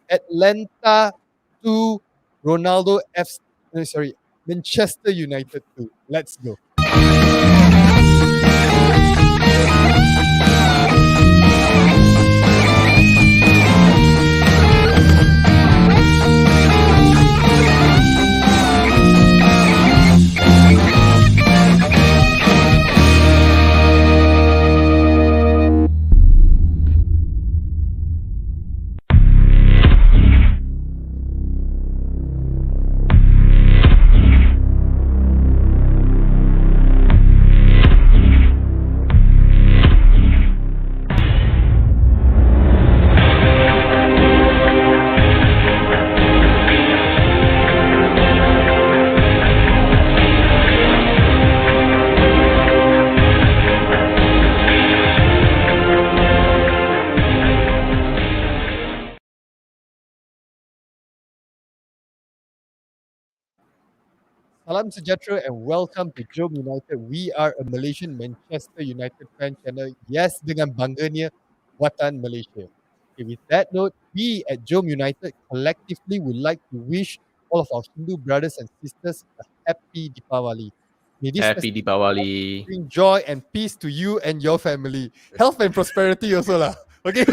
Atlanta 2, Ronaldo F. Sorry, Manchester United 2. Let's go. Salam sejahtera and welcome to JomUnited. We are a Malaysian Manchester United fan channel. Yes, dengan bangganya Buatan Malaysia. Okay, with that note, we at JomUnited collectively would like to wish all of our Hindu brothers and sisters a happy Deepavali. May this Happy Deepavali. bring joy and peace to you and your family. Health and prosperity also lah. Okay?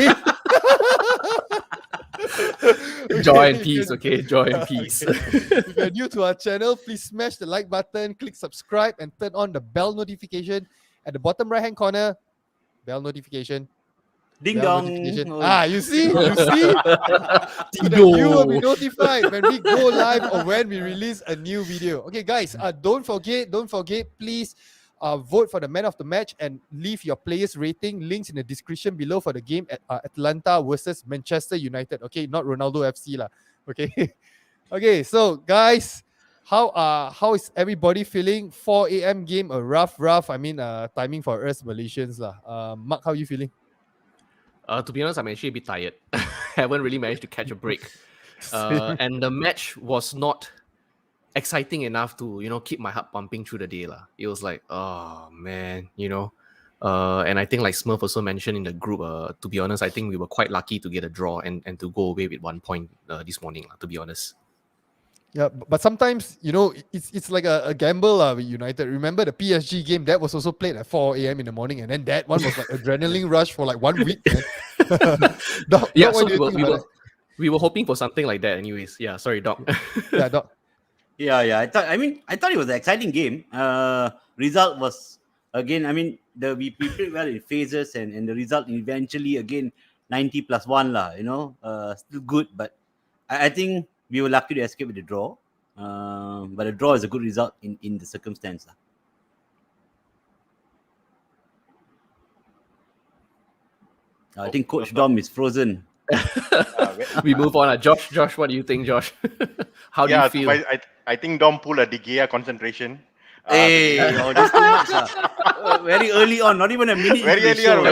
Joy and peace, okay? Joy and peace. If you're new to our channel, please smash the like button, click subscribe, and turn on the bell notification at the bottom right-hand corner. Bell notification. Ding Bell dong. notification. Oh. You see? So that you will be notified when we go live or when we release a new video. Okay, guys, don't forget, please vote for the man of the match and leave your players rating. Links in the description below for the game at Atalanta versus Manchester United. Okay, not Ronaldo FC lah. Okay. Okay, so guys, how is everybody feeling? 4 a.m. game, a rough. I mean, timing for us Malaysians lah. Mark, how you feeling? To be honest, I'm actually a bit tired. Haven't really managed to catch a break. And the match was not exciting enough to, keep my heart pumping through the day lah. It was like, oh man, and I think like Smurf also mentioned in the group, to be honest, I think we were quite lucky to get a draw and to go away with 1 point this morning, to be honest. Yeah, but sometimes, it's like a gamble with United. Remember the PSG game? That was also played at 4 a.m. in the morning, and then that one was like adrenaline rush for like 1 week. Doc, Yeah, what do you think about we were hoping for something like that anyways. Yeah, sorry, Doc. Yeah, Doc. Yeah. I thought it was an exciting game. Result was again. We played well in phases, and the result eventually again 90+1 lah. Still good, but I think we were lucky to escape with the draw. But a draw is a good result in the circumstance lah. I think Coach Dom is frozen. We move on. Josh, what do you think, Josh? How do you feel? I think Dom pulled a De Gea concentration. Just too much. Very early on, not even a minute. Very early on. I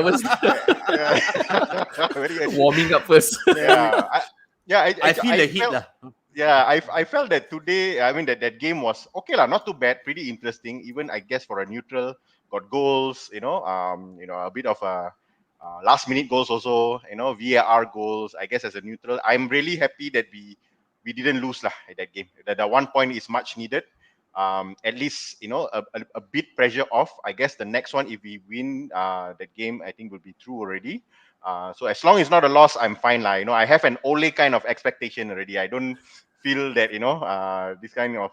was Very early. warming up first. I feel the heat lah. Yeah, I felt that today, that game was okay lah, not too bad, pretty interesting. Even I guess for a neutral, got goals, a bit of a last minute goals also, VAR goals. I guess as a neutral, I'm really happy that we didn't lose lah in that game. The 1 point is much needed. At least a bit pressure off. I guess the next one, if we win that game, I think will be through already. So as long as it's not a loss, I'm fine lah. I have an Ole kind of expectation already. I don't feel that this kind of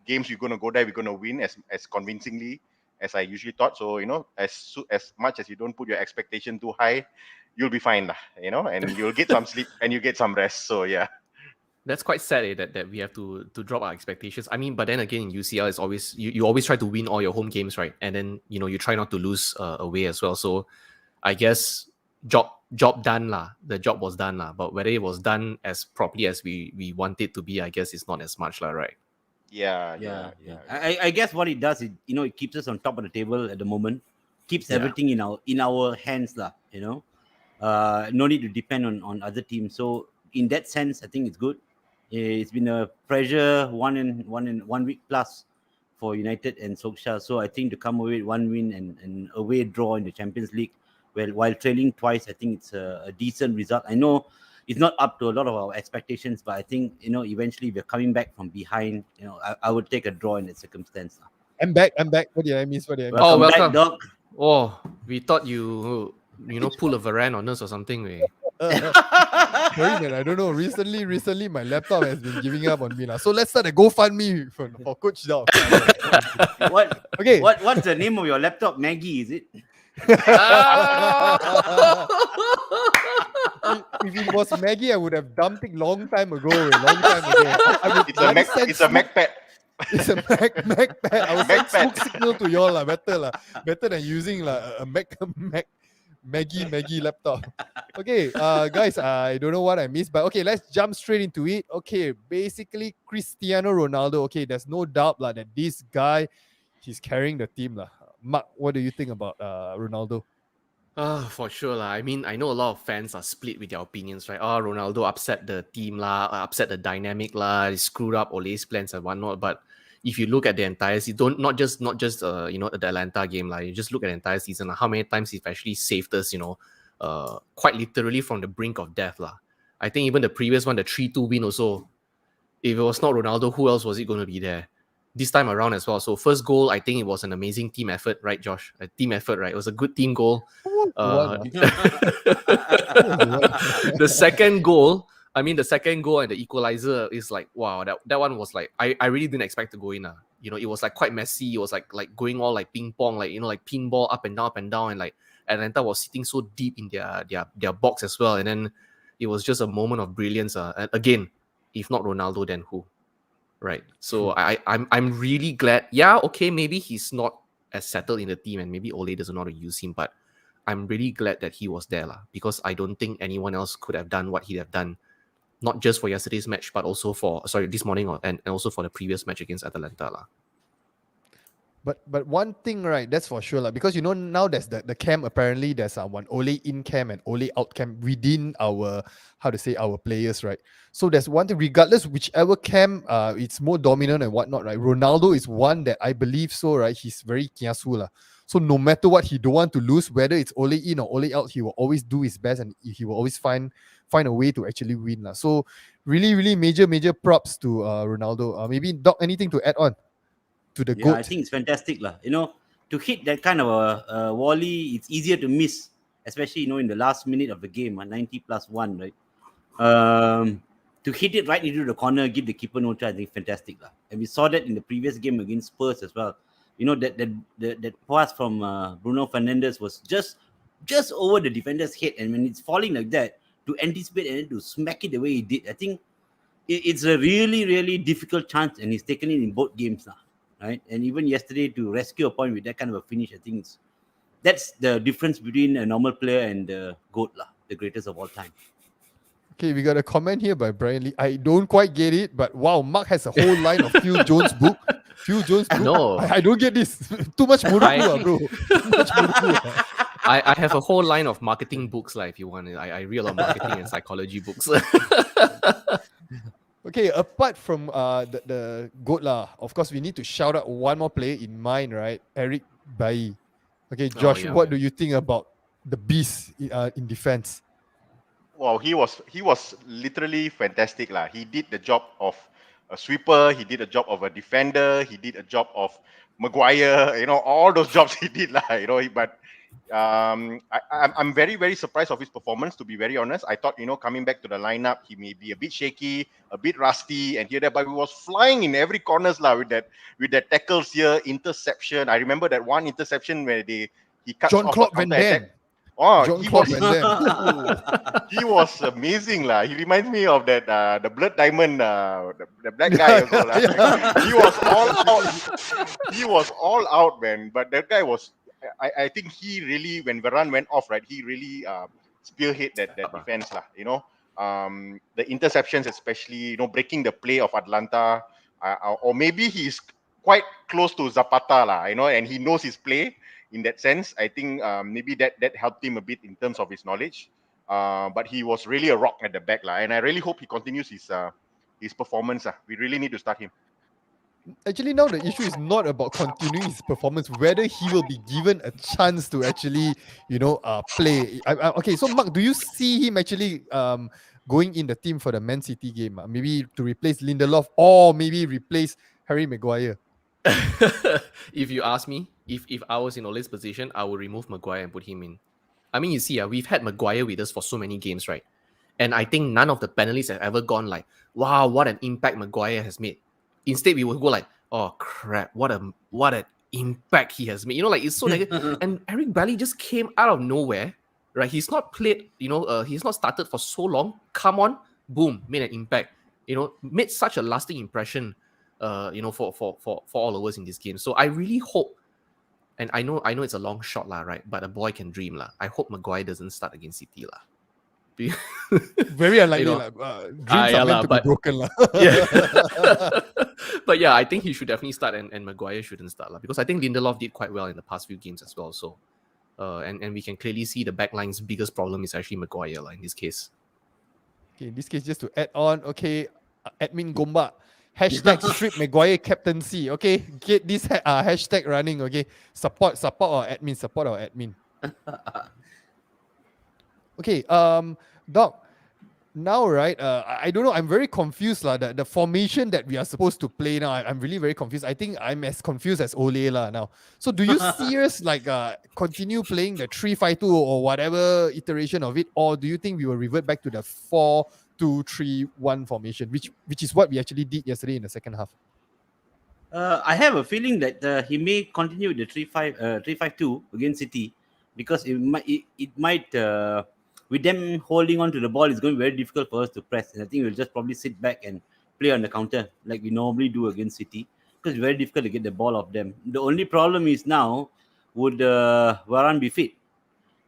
games we're gonna go there, we're gonna win as convincingly as I usually thought. So as much as you don't put your expectation too high, you'll be fine lah. And you'll get some sleep and you get some rest. So yeah. That's quite sad that we have to drop our expectations. But then again, in UCL, it's always you always try to win all your home games, right? And then you try not to lose away as well. So I guess job done lah. The job was done lah. But whether it was done as properly as we want it to be, I guess it's not as much lah, right? Yeah. I guess what it does is it keeps us on top of the table at the moment, keeps everything in our hands lah. No need to depend on other teams. So in that sense, I think it's good. It's been a pressure 1 week plus for United and Solskjaer. So I think to come away with 1 win and away draw in the Champions League, while trailing twice, I think it's a decent result. I know it's not up to a lot of our expectations. But I think eventually we're coming back from behind. I would take a draw in that circumstance. I'm back. What did I miss? Oh, Welcome back, welcome. dog. Oh, we thought you pull a Varane on us or something. Sorry, man. I don't know. Recently, my laptop has been giving up on me now. So let's start a GoFundMe for Coach Dao. What? Okay. What's the name of your laptop? Maggie, is it? If it was Maggie, I would have dumped it long time ago. I would It's a MacPad. It's a Mac pad. I was send smoke signal to y'all lah. Better than using a Maggie laptop. Okay, guys, I don't know what I missed, but okay, let's jump straight into it. Okay, basically Cristiano Ronaldo. Okay, there's no doubt that this guy, he's carrying the team lah. Mark, what do you think about Ronaldo? For sure lah. I mean, I know a lot of fans are split with their opinions, right? Oh, Ronaldo upset the team lah, upset the dynamic lah, he screwed up Ole's plans and whatnot. But if you look at the entire season, not just the Atalanta game lah, you just look at the entire season, how many times he's actually saved us, quite literally from the brink of death lah. I think even the previous one, the 3-2 win also, if it was not Ronaldo, who else was it going to be there? This time around as well. So first goal, I think it was an amazing team effort, right, Josh? A team effort, right? It was a good team goal. The second goal and the equalizer is like, wow, that one was like, I really didn't expect to go in. It was like quite messy. It was like going all like ping pong, like pinball up and down, and like Atalanta was sitting so deep in their box as well. And then it was just a moment of brilliance. And again, if not Ronaldo, then who? Right. So I'm really glad. Yeah, okay, maybe he's not as settled in the team and maybe Ole doesn't know how to use him, but I'm really glad that he was there because I don't think anyone else could have done what he'd have done, not just for yesterday's match, but also this morning and also for the previous match against Atalanta. But one thing, right, that's for sure. Because now there's the camp, apparently there's one Ole in camp and Ole out camp within our players, right? So there's one thing, regardless whichever camp it's more dominant and whatnot, right? Ronaldo is one that I believe so, right? He's very kiasu. So no matter what, he don't want to lose, whether it's Ole in or Ole out, he will always do his best and he will always find a way to actually win. So really, really major props to Ronaldo. Maybe Doc, anything to add on to the GOAT? I think it's fantastic. To hit that kind of a volley, it's easier to miss, especially in the last minute of the game, 90+1, right? To hit it right into the corner, give the keeper no chance, I think fantastic. And we saw that in the previous game against Spurs as well. That pass from Bruno Fernandes was just over the defender's head, and when it's falling like that, to anticipate and then to smack it the way he did, I think it's a really, really difficult chance, and he's taken it in both games now, right? And even yesterday to rescue a point with that kind of a finish, I think that's the difference between a normal player and the GOAT, the greatest of all time. Okay, we got a comment here by Brian Lee. I don't quite get it, but wow, Mark has a whole line of Phil Jones book. No. I don't get this. Too much muruku, bro. Too much muruku. I have a whole line of marketing books, if you want. I read a lot of marketing and psychology books. Okay, apart from the GOAT of course we need to shout out one more player in mind, right? Eric Bailly. Okay, Josh, what do you think about the beast in defense? Well, he was literally fantastic lah. He did the job of a sweeper, he did a job of a defender, he did a job of Maguire, all those jobs he did lah, but I'm very, very surprised of his performance, to be very honest. I thought, coming back to the lineup, he may be a bit shaky, a bit rusty and here there, but he was flying in every corners lah with that tackles here, interception. I remember that one interception where he cut Jean-Claude Van Damme. Oh, he was amazing lah. He reminds me of that the Blood Diamond, the black guy also lah. He was all out. He was all out, man. But that guy was. I think he really, when Varane went off, right, he really spearhead that defense lah. The interceptions, especially, breaking the play of Atalanta, or maybe he's quite close to Zapata lah, and he knows his play. In that sense, I think maybe that helped him a bit in terms of his knowledge. But he was really a rock at the back, and I really hope he continues his performance. We really need to start him. Actually, now the issue is not about continuing his performance, whether he will be given a chance to actually, play. Okay, so Mark, do you see him actually going in the team for the Man City game? Maybe to replace Lindelof or maybe replace Harry Maguire. If you ask me, if I was in Ole's position, I would remove Maguire and put him in. I mean, you see, we've had Maguire with us for so many games, right? And I think none of the panelists have ever gone like, wow, what an impact Maguire has made. Instead, we would go like, oh crap, what an impact he has made. You know, like it's so negative. And Eric Bailly just came out of nowhere, right? He's not played, he's not started for so long. Come on, boom, made an impact. Made such a lasting impression. For all of us in this game. So I really hope, and I know it's a long shot, lah, right? But a boy can dream, lah. I hope Maguire doesn't start against City, lah. Very unlikely, dreams are meant to be broken, lah. Yeah. But yeah, I think he should definitely start, and Maguire shouldn't start, lah, because I think Lindelof did quite well in the past few games as well. So, and we can clearly see the backline's biggest problem is actually Maguire, lah, in this case. Okay, in this case, just to add on, okay, admin Gomba. Hashtag strip Maguire captaincy. Okay, get this hashtag running. Okay, support our admin. Okay, Doc. Now, right? I don't know. I'm very confused, lah. The formation that we are supposed to play now, I'm really very confused. I think I'm as confused as Ole lah now. So, do you serious continue playing the 3-5-2 or whatever iteration of it, or do you think we will revert back to the 4-2-3-1 formation, which is what we actually did yesterday in the second half? I have a feeling that he may continue the 3-5-2 against City, because it might with them holding on to the ball, it's going to be very difficult for us to press. And I think we'll just probably sit back and play on the counter like we normally do against City, because it's very difficult to get the ball off them. The only problem is now, would Varane be fit?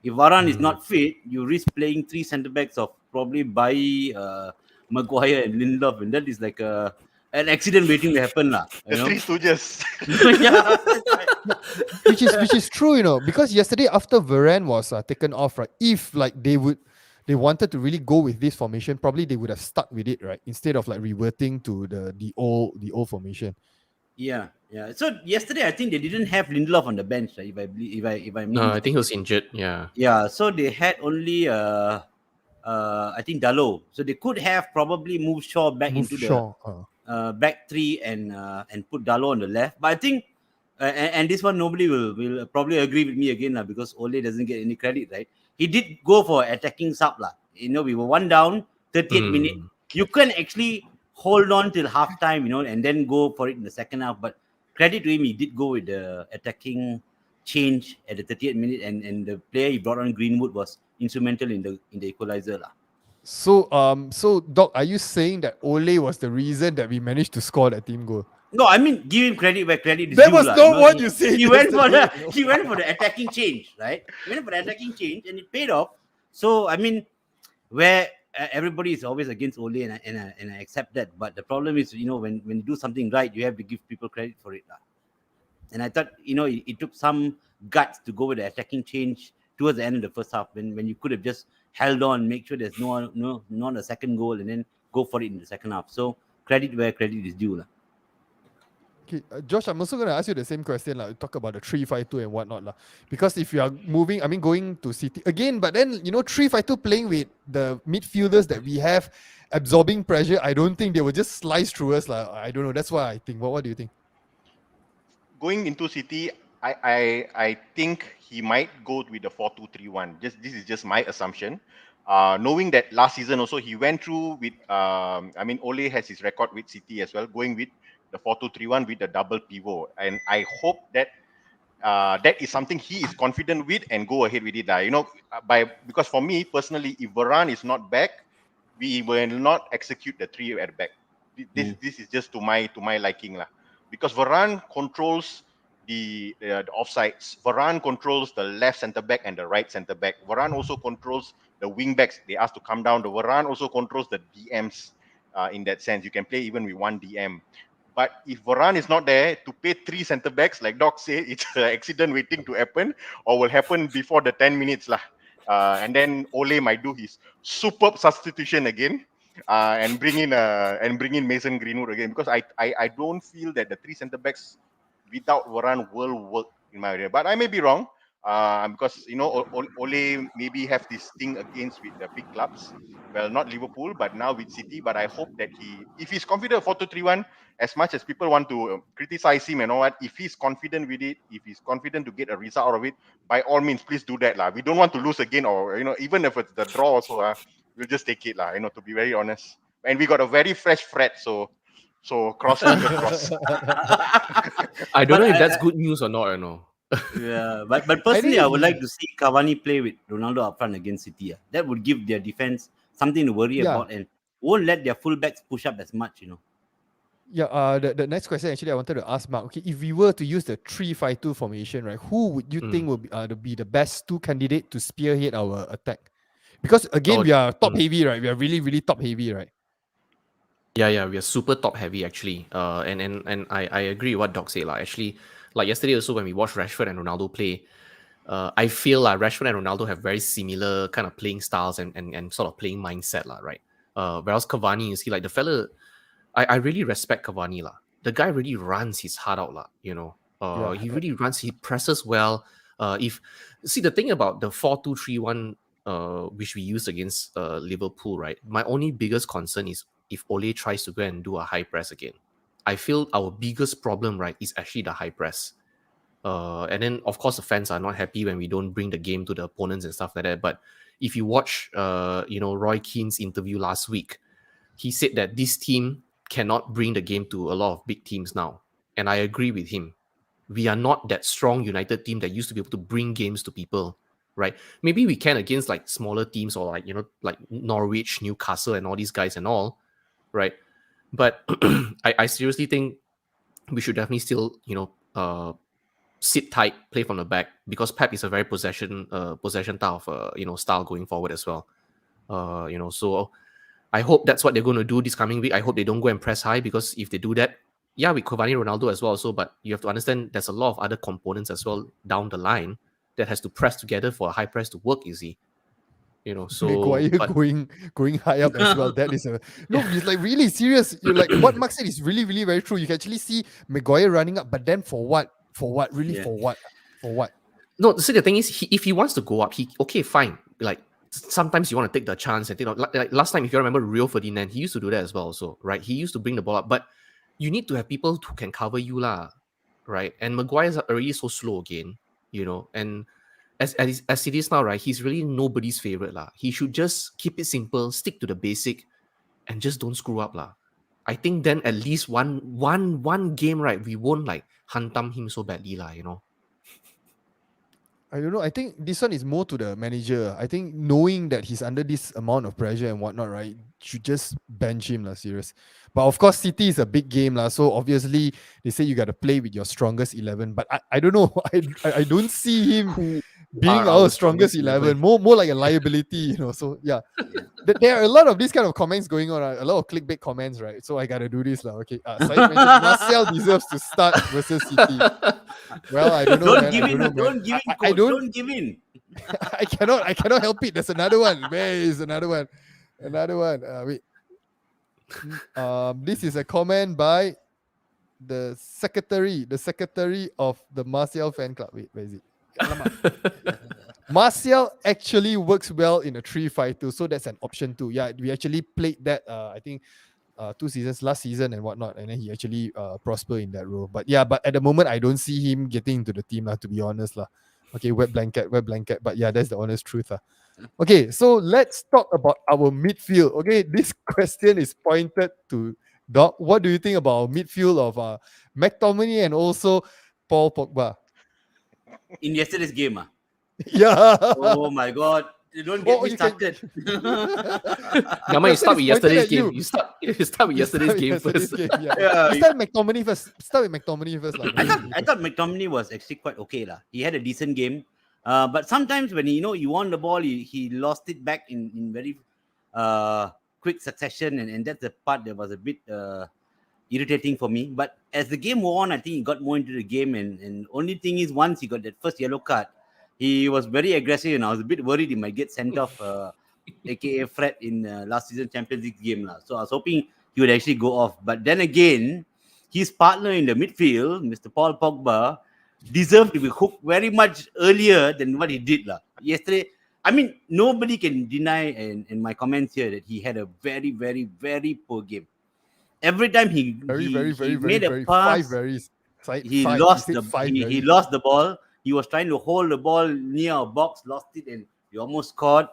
If Varane is not fit, you risk playing three centre-backs of probably Maguire and Lindelof, and that is like an accident waiting to happen. The Three Stooges. Yeah. which is true, because yesterday after Varane was taken off, right? If they wanted to really go with this formation, probably they would have stuck with it, right? Instead of reverting to the old formation. Yeah. So yesterday, I think they didn't have Lindelof on the bench, right? If I No, I think he was injured. Yeah. Yeah. So they had only I think Dalot. So they could have probably moved Shaw back into the back three and put Dalot on the left. But I think and this one nobody will probably agree with me again, because Ole doesn't get any credit, right? He did go for attacking sub, we were one down, 38 minutes. You can actually hold on till half time, and then go for it in the second half. But credit to him, he did go with the attacking change at the 38th minute, and the player he brought on, Greenwood, was instrumental in the equalizer. So Doc, are you saying that Ole was the reason that we managed to score that team goal? No, I mean, give him credit where credit is due. That was not what you said. He went for the attacking change, right? He went for the attacking change, and it paid off. So I mean, where everybody is always against Ole, and I accept that. But the problem is, when you do something right, you have to give people credit for it. And I thought, it took some guts to go with the attacking change towards the end of the first half, when you could have just held on, make sure there's not a second goal, and then go for it in the second half. So credit where credit is due. Okay, Josh, I'm also going to ask you the same question. Talk about the 3-5-2 and whatnot. Because if you are going to City again, but then, 3-5-2 playing with the midfielders that we have, absorbing pressure, I don't think they will just slice through us. I don't know. That's what I think. What do you think? Going into City, I think he might go with the 4-2-3-1. This is just my assumption. Knowing that last season also he went through with, Ole has his record with City as well, going with the 4-2-3-1 with the double pivot, and I hope that that is something he is confident with and go ahead with it. Because for me personally, if Varane is not back, we will not execute the three at the back. This is just to my liking, because Varane controls the offsides. Varane controls the left centre back and the right centre back. Varane also controls the wing backs. They ask to come down. The Varane also controls the DMs. In that sense, you can play even with one DM. But if Varane is not there, to play three centre backs, like Doc said, it's an accident waiting to happen, or will happen before the 10 minutes and then Ole might do his superb substitution again, and bring in Mason Greenwood again, because I don't feel that the three centre backs without Varane will work in my area. But I may be wrong. because Ole maybe have this thing against with the big clubs. Well, not Liverpool, but now with City. But I hope that if he's confident 4-2-3-1, as much as people want to criticize him and all that, if he's confident with it, if he's confident to get a result out of it, by all means, please do that, lah. We don't want to lose again, or even if it's the draw, also, we'll just take it, lah. To be very honest, and we got a very fresh Fred, so cross fingers cross. I don't But know if that's good news or not. Yeah, but personally, I would like to see Cavani play with Ronaldo up front against City. That would give their defense something to worry about and won't let their fullbacks push up as much. Yeah, the next question actually I wanted to ask Mark. Okay, if we were to use the 3-5-2 formation, right, who would you think would be the best two candidate to spearhead our attack? Because again, we are top heavy, right? We are really, really top heavy, right? Yeah, we are super top heavy actually. And I agree with what Doc said. Actually, like yesterday also when we watched Rashford and Ronaldo play, I feel like Rashford and Ronaldo have very similar kind of playing styles and sort of playing mindset, right? Whereas Cavani, you see, like the fella, I really respect Cavani, lah. The guy really runs his heart out, lah. He really runs. He presses well. The thing about the 4-2-3-1, which we used against Liverpool, right? My only biggest concern is if Ole tries to go and do a high press again. I feel our biggest problem, right, is actually the high press. And then, of course, the fans are not happy when we don't bring the game to the opponents and stuff like that. But if you watch, Roy Keane's interview last week, he said that this team cannot bring the game to a lot of big teams now. And I agree with him. We are not that strong United team that used to be able to bring games to people, right? Maybe we can against like smaller teams or like Norwich, Newcastle and all these guys and all, right? But I seriously think we should definitely still, sit tight, play from the back, because Pep is a very possession type of style going forward as well. So I hope that's what they're going to do this coming week. I hope they don't go and press high, because if they do that, yeah, with Cavani, Ronaldo as well. Also, but you have to understand there's a lot of other components as well down the line that has to press together for a high press to work. You see, so Maguire going high up as well. That is he's like really serious. You're like, what Mark said is really, really very true. You can actually see Maguire running up, but then for what? For what? Really, for what? For what? No, see, the thing is, if he wants to go up, okay, fine. Like, sometimes you want to take the chance and like last time, if you remember Rio Ferdinand, he used to do that as well. Also, right? He used to bring the ball up, but you need to have people who can cover you, lah, right? And Maguire's already so slow again, and as it is now, right? He's really nobody's favorite, lah. He should just keep it simple, stick to the basic, and just don't screw up, lah. I think then at least one game, right, we won't like hantam him so badly, lah. I don't know. I think this one is more to the manager. I think knowing that he's under this amount of pressure and whatnot, right, should just bench him, lah. Serious. But of course, City is a big game, lah. So obviously, they say you got to play with your strongest 11. But I don't know. I don't see him being our strongest 11. More like a liability, So yeah, there are a lot of these kind of comments going on. A lot of clickbait comments, right? So I gotta do this, lah. Okay. Said mentioned Martial deserves to start versus City. Well, I don't know. Don't give in. I cannot help it. There's another one. Where is another one? Wait. This is a comment by the secretary of the Martial fan club. Wait, where is it? Martial actually works well in a 3-5-2, so that's an option too. Yeah, we actually played that. I think 2 seasons, last season and whatnot, and then he actually prospered in that role. But yeah, but at the moment I don't see him getting into the team, to be honest, lah. Okay, wet blanket. But yeah, that's the honest truth, lah. Okay, so let's talk about our midfield. Okay, this question is pointed to Doc. What do you think about our midfield of McTominay and also Paul Pogba? In yesterday's game, Yeah. Oh my God. You don't get me started. Nama, you start with yesterday's game. You start with yesterday's game first. Start McTominay first. Start with McTominay first. I thought McTominay was actually quite okay, lah. He had a decent game. But sometimes when you won the ball, he lost it back in very quick succession, and that's the part that was a bit irritating for me. But as the game wore on, I think he got more into the game, and only thing is, once he got that first yellow card, he was very aggressive, and I was a bit worried he might get sent off, aka Fred, in last season Champions League game, lah. So I was hoping he would actually go off. But then again, his partner in the midfield, Mr. Paul Pogba, deserved to be hooked very much earlier than what he did yesterday. I mean, nobody can deny in my comments here that he had a very, very, very poor game. Every time he made a pass, he lost the ball. He was trying to hold the ball near our box, lost it, and he almost scored.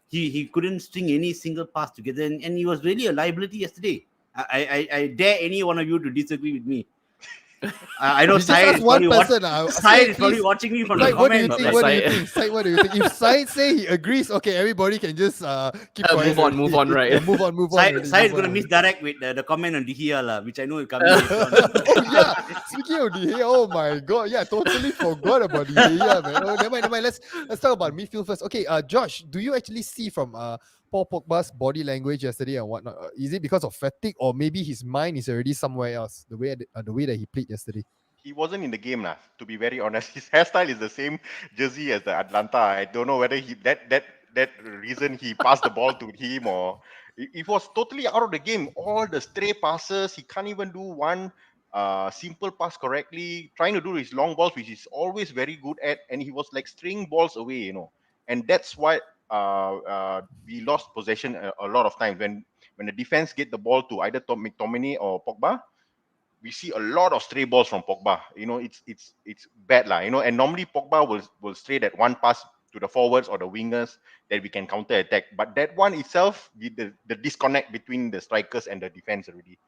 He couldn't string any single pass together, and he was really a liability yesterday. I dare any one of you to disagree with me. I know Syed is probably watching me from the comments. What do you think? Syed, what do you think? If Syed say he agrees, okay, everybody can just keep quiet. Move on, right? Move on. Syed is going to misdirect with the comment on Dihia, which I know will come in. Oh yeah, speaking of Dihia, oh my god, yeah, totally forgot about Dihia, man. Oh, never mind. Let's talk about midfield first. Okay, Josh, do you actually see from Paul Pogba's body language yesterday and whatnot? Is it because of fatigue, or maybe his mind is already somewhere else? The way that he played yesterday. He wasn't in the game, to be very honest. His hairstyle is the same jersey as the Atalanta. I don't know whether that reason he passed the ball to him, or it was totally out of the game. All the stray passes, he can't even do one simple pass correctly. Trying to do his long balls, which he's always very good at, and he was like stringing balls away, and that's why we lost possession a lot of times when the defense get the ball to either McTominay or Pogba. We see a lot of stray balls from Pogba. It's bad, and normally Pogba will stray that one pass to the forwards or the wingers that we can counter attack. But that one itself, the disconnect between the strikers and the defense already.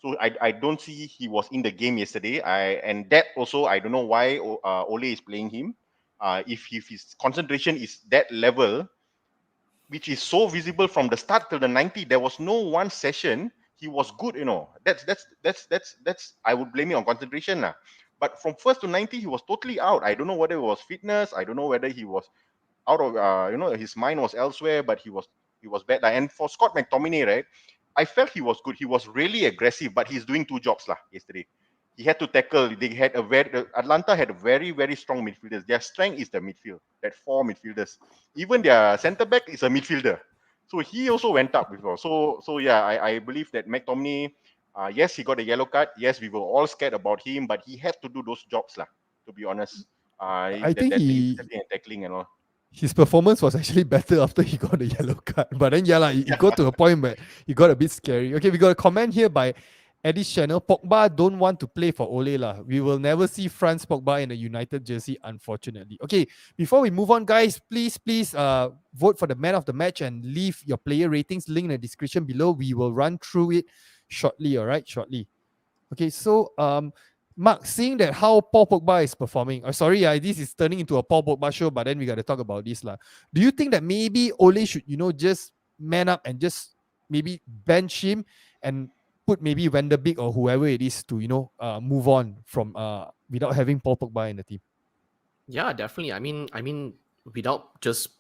So I don't see he was in the game yesterday. And that also, I don't know why Ole is playing him. If his concentration is that level, which is so visible from the start till the 90, there was no one session he was good, That's I would blame it on concentration, But from first to 90, he was totally out. I don't know whether it was fitness. I don't know whether he was out of his mind was elsewhere. But he was bad. And for Scott McTominay, right, I felt he was good. He was really aggressive, but he's doing two jobs yesterday. He had to tackle. Atlanta had a very, very strong midfielders. Their strength is the midfield. That four midfielders. Even their centre back is a midfielder. So he also went up before. So yeah, I believe that McTominay, yes, he got a yellow card. Yes, we were all scared about him, but he had to do those jobs, to be honest. I think tackling and all. His performance was actually better after he got the yellow card. But then, it got to a point where he got a bit scary. Okay, we got a comment here by Eddie's channel. Pogba don't want to play for Ole. We will never see Franz Pogba in a United jersey, unfortunately. Okay, before we move on, guys, please vote for the man of the match and leave your player ratings. Link in the description below. We will run through it shortly, all right? Shortly. Okay, so Mark, seeing that how Paul Pogba is performing, this is turning into a Paul Pogba show, but then we got to talk about this. Do you think that maybe Ole should, just man up and just maybe bench him and put maybe Van der Beek or whoever it is to, move on from without having Paul Pogba in the team? Yeah, definitely. I mean, without just,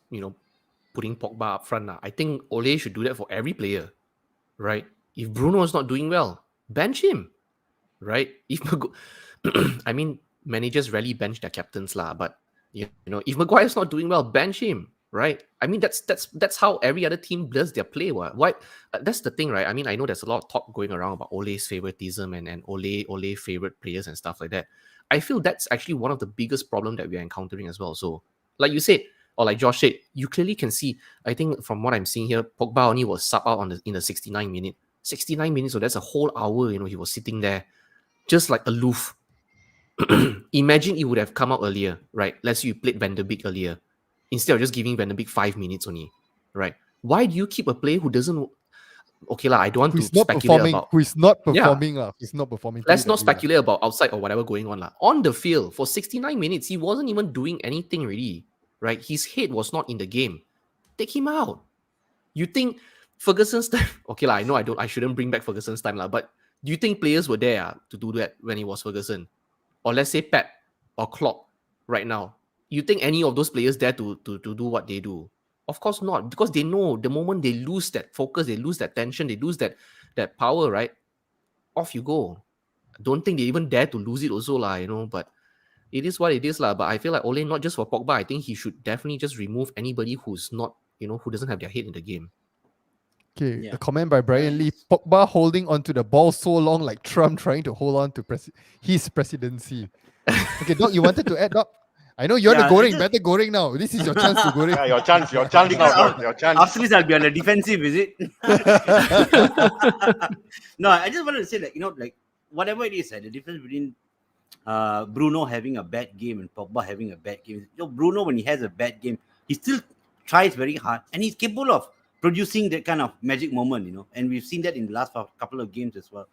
putting Pogba up front, I think Ole should do that for every player, right? If Bruno is not doing well, bench him, right? If managers rarely bench their captains, but if Maguire is not doing well, bench him, right? I mean, that's how every other team does their play. Why? That's the thing, right? I mean, I know there's a lot of talk going around about Ole's favoritism and Ole favorite players and stuff like that. I feel that's actually one of the biggest problems that we are encountering as well. So, like you said, or like Josh said, you clearly can see, I think from what I'm seeing here, Pogba only was sub out in the 69 minute. 69 minutes, so that's a whole hour, he was sitting there just like aloof. Imagine it would have come out earlier, right? Let's say you played Van der Beek earlier, instead of just giving Van der Beek 5 minutes only, right? Why do you keep a player who doesn't... Okay, I don't want to speculate about... Who is not performing. He's not performing. Let's not speculate about outside or whatever going on. On the field, for 69 minutes, he wasn't even doing anything really, right? His head was not in the game. Take him out. You think Ferguson's time... Okay, I know I shouldn't bring back Ferguson's time, but do you think players were there to do that when it was Ferguson? Or let's say Pep or Klopp right now. You think any of those players there to do what they do? Of course not, because they know the moment they lose that focus, they lose that tension, they lose that power, right? Off you go. Don't think they even dare to lose it also, but it is what it is, But I feel like Ole, not just for Pogba, I think he should definitely just remove anybody who's not, who doesn't have their head in the game. Okay, Yeah. a comment by Brian Lee. Pogba holding onto the ball so long like Trump trying to hold on to his presidency. Okay, Doc, you wanted to add, Doc? I know you're the Yeah, I goreng. just- Better goreng now. This is your chance to goreng. Yeah, your chance now, dog. Your chance. After this, I'll be on the defensive, is it? No, I just wanted to say that, like whatever it is, the difference between Bruno having a bad game and Pogba having a bad game. Bruno, when he has a bad game, he still tries very hard and he's capable of producing that kind of magic moment, and we've seen that in the last couple of games as well.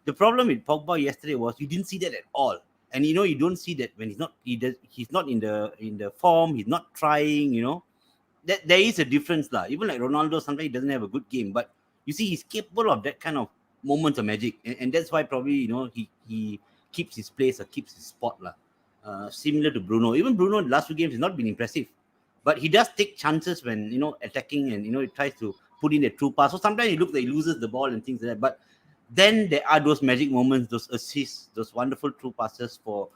The problem with Pogba yesterday was you didn't see that at all. And you don't see that when he's not in the form, he's not trying, that there is a difference lah. Even like Ronaldo, sometimes he doesn't have a good game, but you see he's capable of that kind of moments of magic, and that's why probably he keeps his place or keeps his spot lah. Similar to Bruno. Even Bruno in the last few games has not been impressive, but he does take chances when attacking and he tries to put in a true pass. So sometimes he looks like he loses the ball and things like that, but then there are those magic moments, those assists, those wonderful true passes for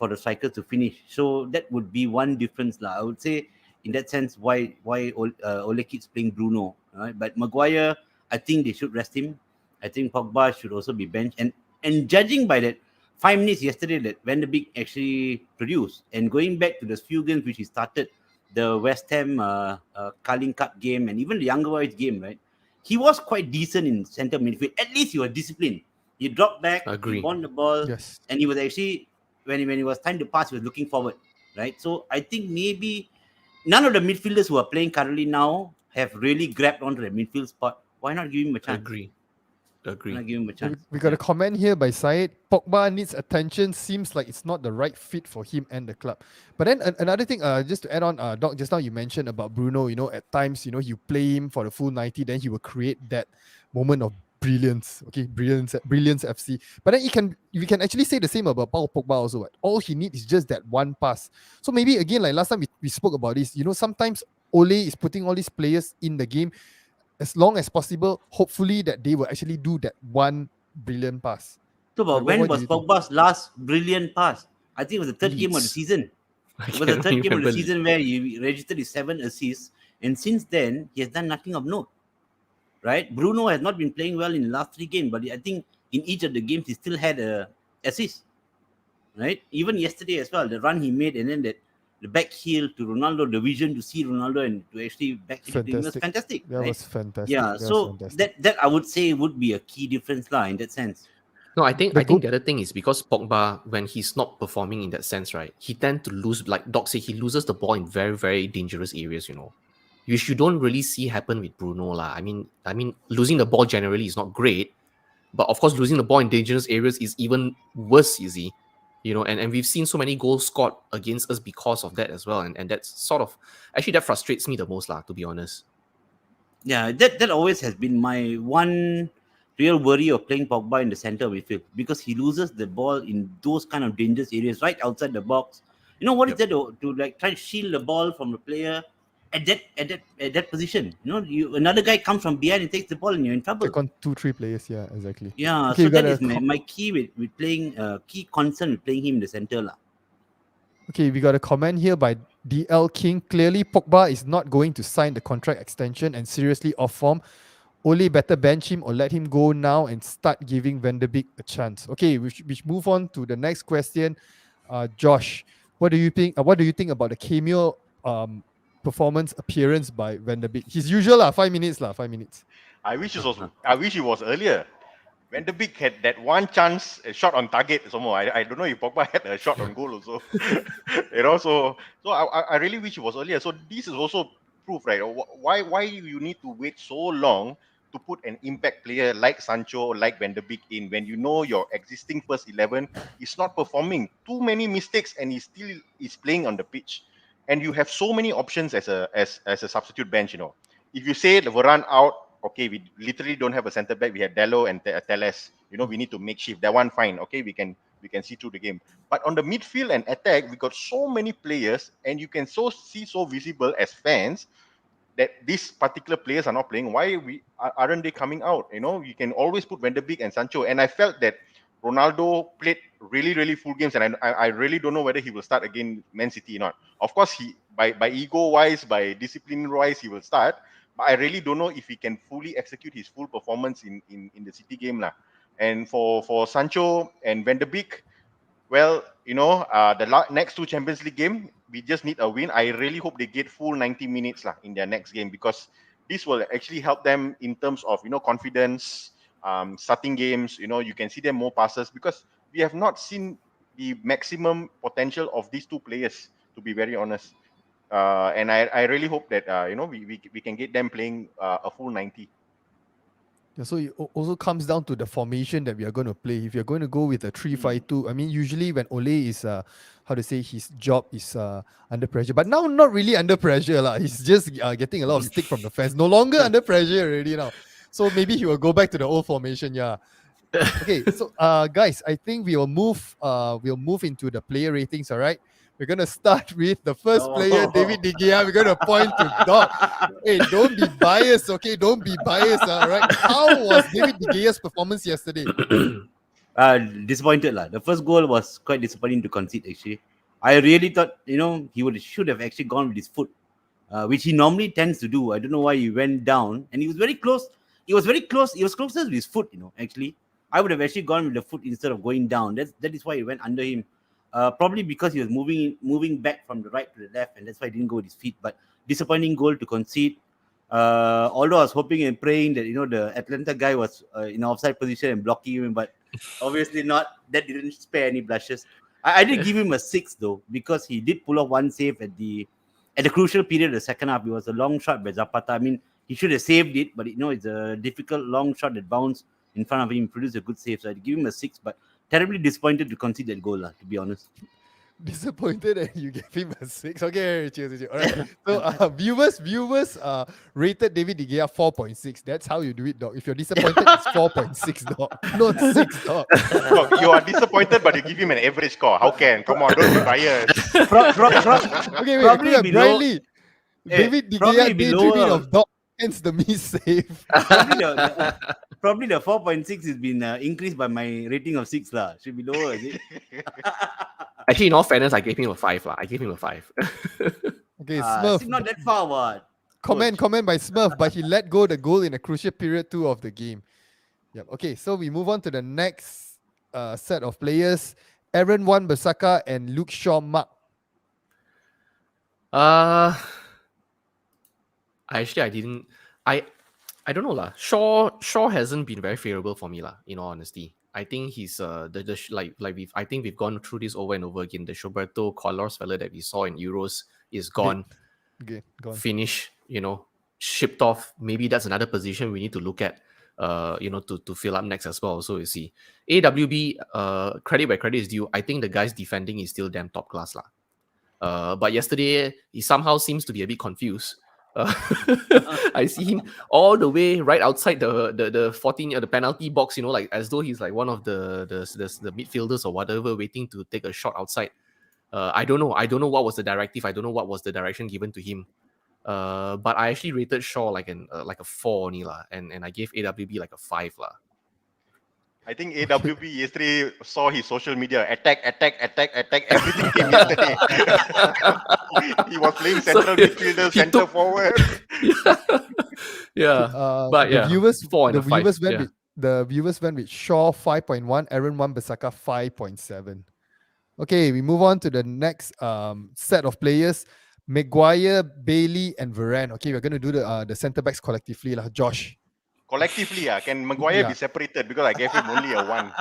the strikers to finish. So that would be one difference lah. I would say in that sense why Ole keeps playing Bruno, right? But Maguire, I think they should rest him. I think Pogba should also be benched. And judging by that 5 minutes yesterday that Van de Beek actually produced, and going back to the few games which he started, the West Ham Carling Cup game and even the Younger Boys game, right? He was quite decent in centre midfield. At least he was disciplined. He dropped back, Agree. he won the ball, Yes. and he was actually when it was time to pass, he was looking forward, right? So I think maybe none of the midfielders who are playing currently now have really grabbed onto the midfield spot. Why not give him a chance? Agree. Why not give him a chance? We got a comment here by Syed. Pogba needs attention. Seems like it's not the right fit for him and the club. But then another thing, just to add on, Doc, just now you mentioned about Bruno. At times, you play him for the full 90, then he will create that moment of brilliance. Okay, brilliance FC. But then we can actually say the same about Paul Pogba also. What? All he needs is just that one pass. So maybe again, like last time we spoke about this. Sometimes Ole is putting all these players in the game as long as possible, hopefully that they will actually do that one brilliant pass. So, but when was Pogba's last brilliant pass? I think it was the third game of the season. It was the third game of the season where he registered his 7 assists, and since then he has done nothing of note. Right? Bruno has not been playing well in the last 3 games, but I think in each of the games he still had a assist. Right? Even yesterday as well, the run he made and then the back heel to Ronaldo, the vision to see Ronaldo and to actually back heel to him was fantastic. That right? was fantastic. Yeah, so that I would say would be a key difference lah in that sense. No, I think the other thing is because Pogba, when he's not performing in that sense, right, he tends to lose, like Doc said, he loses the ball in very, very dangerous areas, Which you don't really see happen with Bruno lah. I mean, losing the ball generally is not great, but of course, losing the ball in dangerous areas is even worse, you see. And we've seen so many goals scored against us because of that as well. And that's sort of, actually that frustrates me the most lah, to be honest. Yeah, that always has been my one real worry of playing Pogba in the center of midfield, because he loses the ball in those kind of dangerous areas right outside the box. What is that to like try to shield the ball from the player at that position? Another guy comes from behind and takes the ball and you're in trouble. Take on 2-3 players, yeah, exactly. Yeah, okay, so that is my key with playing key concern with playing him in the center lah. Okay, we got a comment here by DL King. Clearly, Pogba is not going to sign the contract extension and seriously off form. Ole better bench him or let him go now and start giving Van de Beek a chance. Okay, we move on to the next question. Josh, what do you think? What do you think about the cameo performance appearance by Van de Beek? His usual 5 minutes 5 minutes. I wish it was earlier. Van de Beek had that one chance, a shot on target. I don't know if Pogba had a shot on goal also. So I really wish it was earlier. So this is also proof, right? Why you need to wait so long to put an impact player like Sancho, like Van de Beek in when your existing first 11 is not performing. Too many mistakes and he still is playing on the pitch. And you have so many options as a substitute bench. If you say the Varane out, okay, we literally don't have a centre back. We have Dello and Teles. We need to make shift. That one fine. Okay, we can see through the game. But on the midfield and attack, we got so many players, and you can see so visible as fans that these particular players are not playing. Why aren't they coming out? You can always put Van de Beek and Sancho. And I felt that Ronaldo played really, really full games, and I really don't know whether he will start again Man City or not. Of course, he by ego wise, by discipline wise, he will start. but I really don't know if he can fully execute his full performance in the City game lah. And for Sancho and Van de Beek, well, the next two Champions League game, we just need a win. I really hope they get full 90 minutes lah in their next game, because this will actually help them in terms of confidence, starting games. You can see them more passes, because we have not seen the maximum potential of these two players, to be very honest. And I really hope that we can get them playing a full 90. Yeah, so it also comes down to the formation that we are going to play. If you're going to go with a 3-5-2, I mean, usually when Ole is, how to say, his job is under pressure. But now, not really under pressure. He's just getting a lot of stick from the fans. No longer under pressure already now. So maybe he will go back to the old formation, yeah. Okay, so guys, I think we'll move into the player ratings, all right? We're going to start with the first player, David De Gea. We're going to point to Doc. Hey, don't be biased, okay? Don't be biased, all right? How was David De Gea's performance yesterday? Disappointed lah. The first goal was quite disappointing to concede, actually. I really thought, he should have actually gone with his foot, which he normally tends to do. I don't know why he went down. And he was very close. He was very close. He was closer with his foot, actually. I would have actually gone with the foot instead of going down. That is why he went under him. Probably because he was moving back from the right to the left, and that's why he didn't go with his feet. But disappointing goal to concede. Although I was hoping and praying that the Atalanta guy was in offside position and blocking him, but obviously not. That didn't spare any blushes. I did give him a 6 though, because he did pull off one save at the crucial period of the second half. It was a long shot by Zapata. I mean, he should have saved it, but it's a difficult long shot that bounced in front of him, produced a good save. So I'd give him a 6, but terribly disappointed to concede that goal, to be honest. Disappointed and you gave him a 6. Okay, cheers. All right. So viewers rated David De Gea 4.6. That's how you do it, dog. If you're disappointed, it's 4.6, dog. Not 6, dog. Look, you are disappointed, but you give him an average score. How can? Come on, don't be biased. Okay, wait. Probably below, Bradley. David De Gea daydreaming of dog. Hence the miss save. Probably the 4.6 has been increased by my rating of 6 lah. Should be lower, is it? Actually, in all fairness, I gave him a 5 lah. I gave him a 5. Okay, Smurf. Not that far, what? Comment by Smurf, but he let go the goal in a crucial period 2 of the game. Yep. Okay, so we move on to the next set of players. Aaron Wan-Bissaka and Luke Shaw Mark. I don't know lah. Shaw hasn't been very favorable for me lah. In all honesty, I think he's I think we've gone through this over and over again. The Roberto Carlos fella that we saw in Euros is gone. Okay, gone. Finished. Shipped off. Maybe that's another position we need to look at. To fill up next as well. So you see, AWB. Credit where credit is due. I think the guy's defending is still damn top class lah. But yesterday he somehow seems to be a bit confused. I see him all the way right outside the 14 the penalty box, like as though he's like one of the midfielders or whatever, waiting to take a shot outside. I don't know what was the directive. I don't know what was the direction given to him. But I actually rated Shaw like a 4 only lah, and I gave AWB like a 5 lah. I think AWB yesterday saw his social media attack. Everything came yesterday. He was playing central midfielder, center forward. Yeah. But yeah, the viewers, 4 and the a 5. viewers went with the viewers went with Shaw 5.1, Aaron Wan-Bissaka 5.7. Okay, we move on to the next set of players. Maguire, Bailey, and Varane. Okay, we're going to do the centre backs collectively lah. Josh. Collectively, can Maguire be separated, because I gave him only a 1?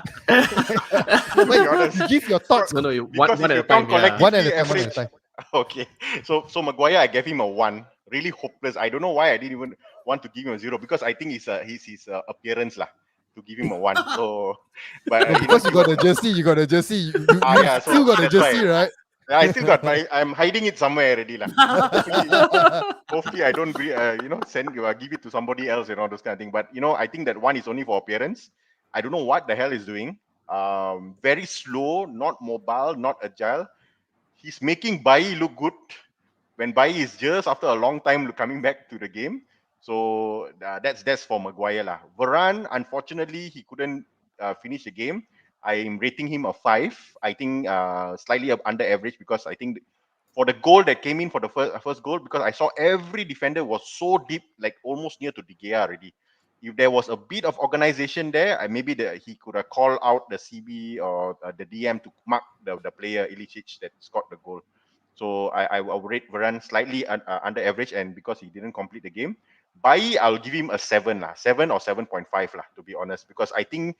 You give your thoughts. No, Because one if at you a time. count collectively, One at a average. time. Okay, so Maguire, I gave him a 1. Really hopeless. I don't know why I didn't even want to give him a 0, because I think his appearance lah to give him a 1. So, but Because you got a jersey, you still got a jersey, right? I still got I'm hiding it somewhere already lah. Hopefully I don't give it to somebody else, those kind of thing. But I think that 1 is only for appearance. I don't know what the hell he's doing. Very slow, not mobile, not agile. He's making Bailly look good when Bailly is just after a long time coming back to the game. So that's for Maguire lah. Varane, unfortunately, he couldn't finish the game. I'm rating him a 5. I think slightly under average, because I think for the goal that came in for the first goal, because I saw every defender was so deep, like almost near to De Gea already. If there was a bit of organization there, maybe he could have called out the CB or the DM to mark the player Ilicic that scored the goal. So I will rate Varane slightly under average, and because he didn't complete the game. Bailly, I'll give him a 7 lah, 7 or 7.5 lah, to be honest, because I think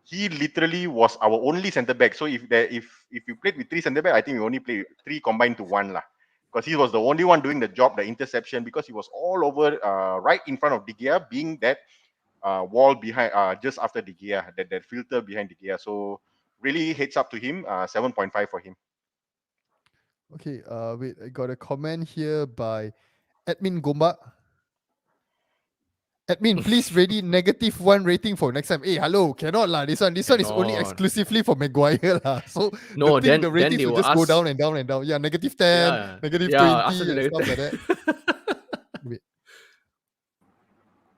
he literally was our only centre back. So if you played with 3 centre back, I think we only played 3 combined to 1 lah, because he was the only one doing the job, the interception, because he was all over right in front of De Gea, being that wall behind just after De Gea, that filter behind De Gea. So really heads up to him, 7.5 for him. Okay, wait, I got a comment here by Admin Gomba. Admin, please ready -1 rating for next time. Hey, hello, cannot lah. This one is only Cannot. exclusively for Maguire lah. So No, the then ratings they will will just go ask- down and down and down. Yeah, -10, Yeah. -20 Yeah, ask them and to stuff like that. negative.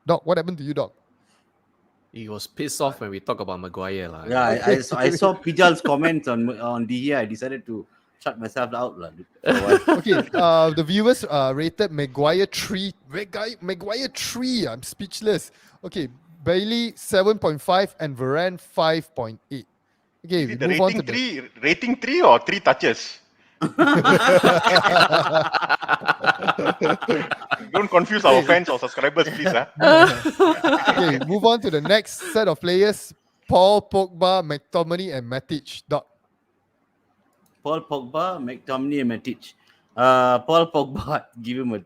Doc, what happened to you, Doc? He was pissed off when we talk about Maguire. Yeah, I saw Pijal's comments on De Gea. I decided to shut myself out lah. For a while. Okay, the viewers rated Maguire 3. Maguire 3. I'm speechless. Okay, Bailey 7.5 and Varane 5.8. Okay, Is we it the move on to rating 3 or 3 touches? Don't confuse our fans or subscribers, please. Okay, move on to the next set of players. Paul Pogba, McTominay, and Matic. Doc. Paul Pogba, McTominay, and Matic. Paul Pogba, give him a.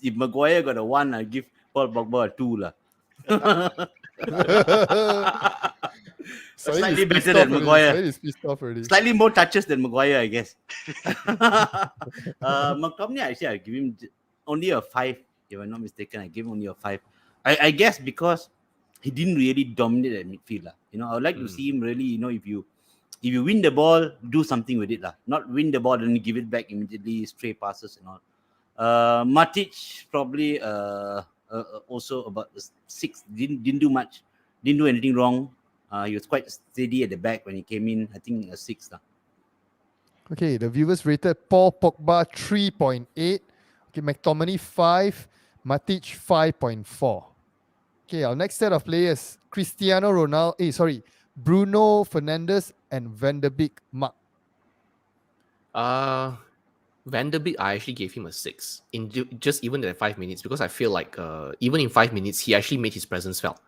If Maguire got a 1, I give Paul Pogba a 2 lah. Slightly better than Maguire. Said he's pissed off already. Slightly more touches than Maguire, I guess. McTominay, actually, I give him only a 5. If I'm not mistaken, I give him only a 5. I guess because he didn't really dominate at midfield lah. I would like to see him really. If you win the ball, do something with it lah. Not win the ball and give it back immediately, stray passes and all. Matic probably also about 6. Didn't do much. Didn't do anything wrong. He was quite steady at the back when he came in. I think a 6 lah. Okay, the viewers rated Paul Pogba 3.8. Okay, McTominay 5, Matic 5.4. Okay, our next set of players: Cristiano Ronaldo. Bruno Fernandes and Van der Beek. Mark. Van der Beek, I actually gave him a 6 just even in 5 minutes, because I feel like even in 5 minutes he actually made his presence felt.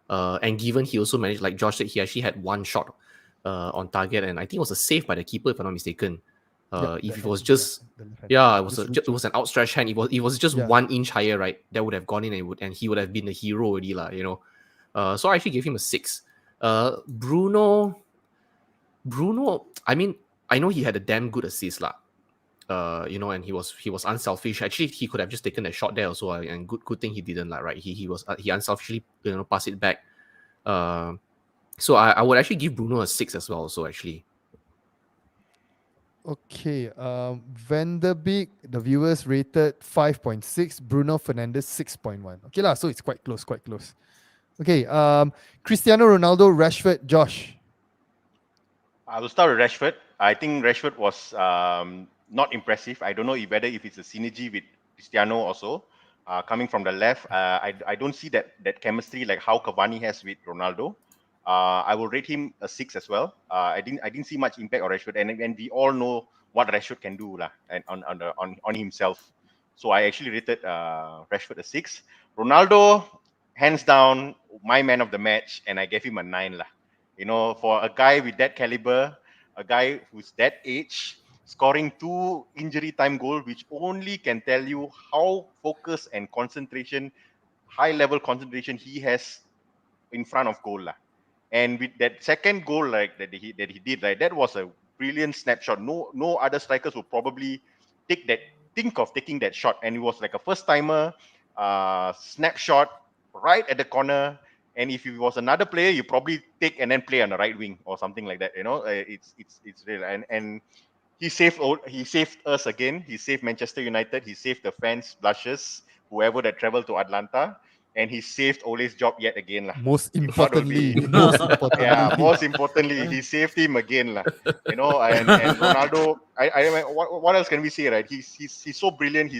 And given he also managed, like Josh said, he actually had 1 shot on target, and I think it was a save by the keeper, if I'm not mistaken. If it was just it was an outstretched hand. It was just 1 inch higher, right? That would have gone in and he would have been the hero already, lah. So I actually gave him a 6. Bruno. I mean, I know he had a damn good assist, lah. And he was unselfish. Actually, he could have just taken a shot there also, and good thing he didn't, lah. Right? He unselfishly pass it back. So I would actually give Bruno a 6 as well. So actually. Okay, Van der Beek, the viewers rated 5.6, Bruno Fernandes 6.1. Okay lah, so it's quite close. Okay, Cristiano Ronaldo, Rashford, Josh. I will start with Rashford. I think Rashford was not impressive. I don't know whether if it's a synergy with Cristiano also. Coming from the left, I don't see that chemistry like how Cavani has with Ronaldo. I will rate him a 6 as well. I didn't see much impact on Rashford, and we all know what Rashford can do lah, and on himself. So I actually rated Rashford a 6. Ronaldo, hands down, my man of the match, and I gave him a 9 lah. For a guy with that caliber, a guy who's that age, scoring 2 injury time goals, which only can tell you how focus and concentration, high level concentration he has in front of goal lah. And with that second goal like that he did, right, that was a brilliant snapshot. No other strikers would probably think of taking that shot, and it was like a first timer snapshot right at the corner. And if it was another player, you probably take and then play on the right wing or something like that. It's real, and he saved us again. He saved Manchester United. He saved the fans' blushes, whoever that traveled to Atalanta. and he saved Ole's job yet again lah. Most Not importantly, only- most importantly. Yeah, most importantly, he saved him again lah. You know, and Ronaldo. I remember, what else can we say, right? He's so brilliant.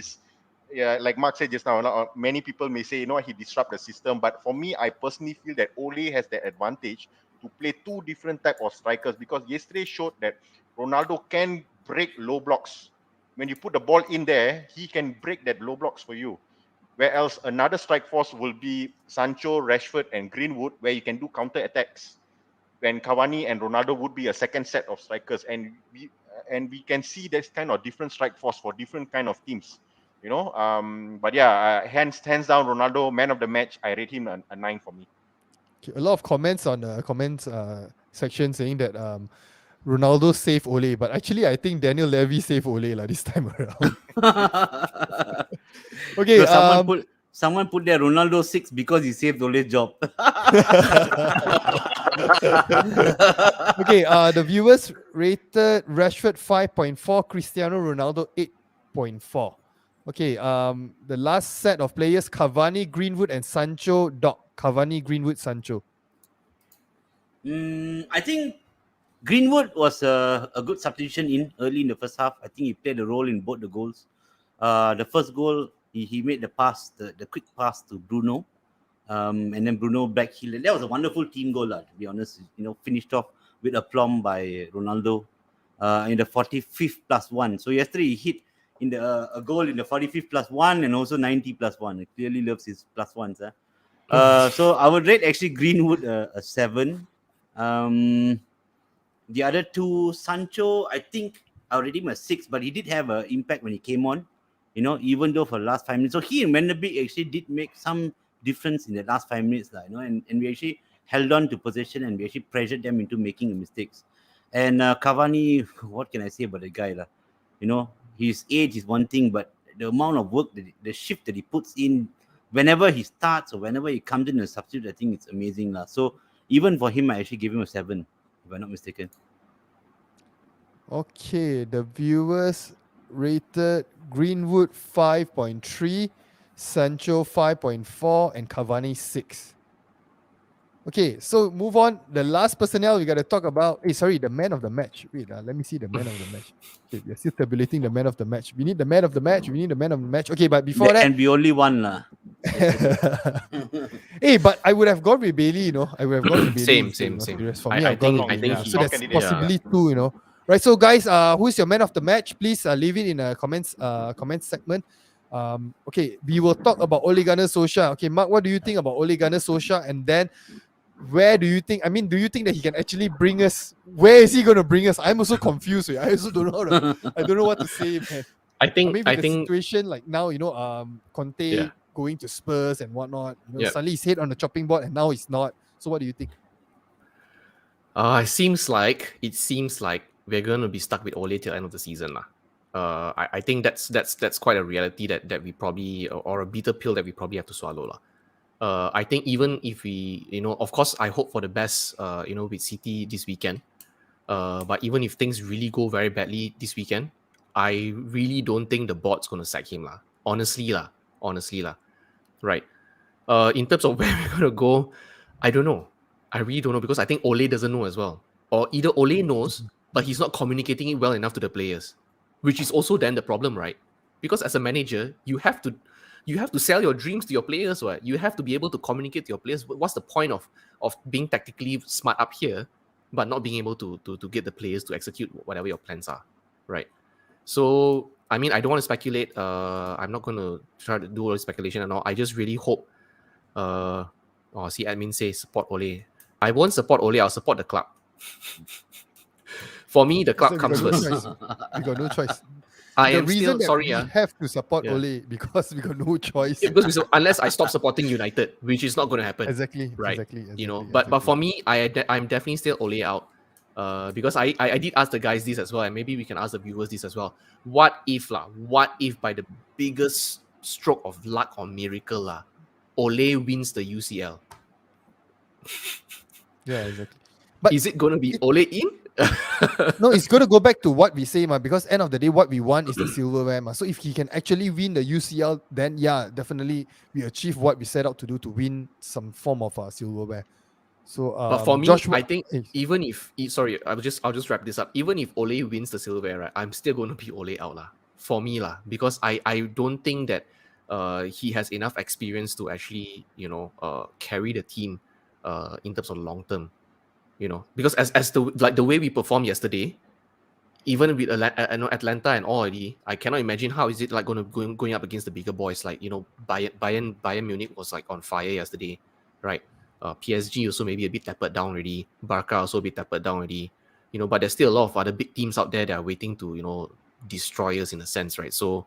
Like Mark said just now. Many people may say, he disrupt the system, but for me, I personally feel that Ole has the advantage to play two different type of strikers, because yesterday showed that Ronaldo can break low blocks. When you put the ball in there, he can break that low blocks for you. Where else another strike force will be Sancho, Rashford, and Greenwood, where you can do counter attacks. When Cavani and Ronaldo would be a second set of strikers, and we can see this kind of different strike force for different kind of teams. But yeah, hands down, Ronaldo, man of the match. I rate him a 9 for me. Okay, a lot of comments on the comments section saying that Ronaldo saved Ole, but actually I think Daniel Levy saved Ole this time around. Okay, So someone put there Ronaldo 6 because he saved Ole's job. okay, the viewers rated Rashford 5.4, Cristiano Ronaldo 8.4. Okay, the last set of players, Cavani, Greenwood, and Sancho. Cavani, Greenwood, Sancho. I think Greenwood was a good substitution in early in the first half. I think he played a role in both the goals. The first goal, he made the pass, the quick pass to Bruno. And then Bruno backheeled. That was a wonderful team goal, to be honest. Finished off with aplomb by Ronaldo in the 45th plus 1. So yesterday he hit in a goal in the 45th plus 1 and also 90 plus 1. He clearly loves his plus ones. So I would rate actually Greenwood a 7. The other two, Sancho, I think I would rate him a 6, but he did have an impact when he came on, even though for the last 5 minutes. So he and Van der Beek actually did make some difference in the last 5 minutes, and we actually held on to possession and we actually pressured them into making mistakes. And Cavani, what can I say about the guy? His age is one thing, but the amount of work, the shift that he puts in, whenever he starts or whenever he comes in as a substitute, I think it's amazing. So even for him, I actually give him a 7, if I'm not mistaken. Okay, the viewers rated Greenwood 5.3, Sancho 5.4, and Cavani 6. Okay, so move on. The last personnel we got to talk about. The man of the match. Wait, let me see the man of the match. Okay, we're still tabulating the man of the match. We need the man of the match. Okay, but before There that... can be only one. Hey, but I would have gone with Bailey, I would have gone with Bailey. Same. For me, I I've gone think- with I Bailey. think So he- there's yeah. possibly two, Right, so guys, who's your man of the match? Please leave it in a comments segment. Okay, we will talk about Ole Gunnar Solskjaer. Okay, Mark, what do you think about Ole Gunnar Solskjaer? And then where do you think, do you think that he can actually bring us? Where is he going to bring us? I'm also confused. I also don't know I don't know what to say, man. I think Maybe the situation like now, Conte going to Spurs and whatnot. Suddenly he's head on the chopping board and now he's not. So what do you think? it seems like we're going to be stuck with Ole till the end of the season. I think that's quite a reality that we probably, or a bitter pill that we probably have to swallow. I think even if we, of course, I hope for the best, with City this weekend. But even if things really go very badly this weekend, I really don't think the board's going to sack him. Honestly. Right. In terms of where we're going to go, I don't know. I really don't know, because I think Ole doesn't know as well. Or either Ole knows, but he's not communicating it well enough to the players, which is also then the problem, right? Because as a manager, you have to sell your dreams to your players, right? You have to be able to communicate to your players. What's the point of being tactically smart up here, but not being able to get the players to execute whatever your plans are, right? So, I don't want to speculate. I'm not going to try to do all the speculation and all. I just really hope. See, admin says support Ole. I won't support Ole. I'll support the club. For me, the club comes first. We got no choice. I the am reason still that sorry. we have to support Ole because we got no choice. Unless I stop supporting United, which is not going to happen. Exactly. Right. Exactly. But for me, I'm definitely still Ole out. Because I did ask the guys this as well, and maybe we can ask the viewers this as well. What if by the biggest stroke of luck or miracle Ole wins the UCL? Yeah, exactly. But is it going to be Ole in? No, it's going to go back to what we say, because end of the day, what we want is the silverware. So if he can actually win the UCL, then yeah, definitely we achieve what we set out to do to win some form of silverware. So But for me, Josh, I think eh, even if sorry, I'll just wrap this up. Even if Ole wins the silverware, right, I'm still going to be Ole out lah. For me lah, because I don't think that he has enough experience to actually carry the team in terms of long term. Because as the way we performed yesterday, even with Atlanta and all already, I cannot imagine how is it like going up against the bigger boys like Bayern Munich was like on fire yesterday, right? PSG also maybe a bit tapered down already. Barca also a bit tapered down already. But there's still a lot of other big teams out there that are waiting to destroy us in a sense, right? So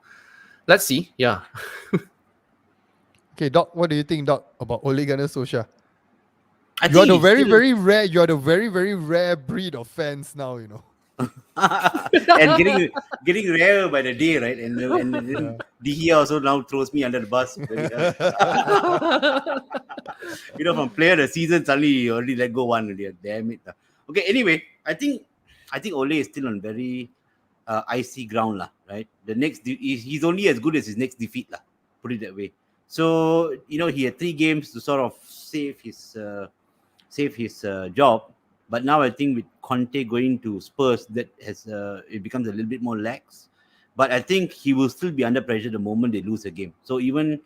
let's see. Yeah. okay, Doc, what do you think, Doc, about Ole Gunnar Solskjaer? I You are think the he's very, still- very rare. You are the very, very rare breed of fans now. and getting rarer by the day, right? And then De Gea also now throws me under the bus. From player of the season, suddenly you already let go one. Damn it. Okay, anyway, I think Ole is still on very icy ground, lah. Right? The next he's only as good as his next defeat, lah. Put it that way. So he had 3 games to sort of save his job. But now I think with Conte going to Spurs, that has it becomes a little bit more lax. But I think he will still be under pressure the moment they lose a game. So even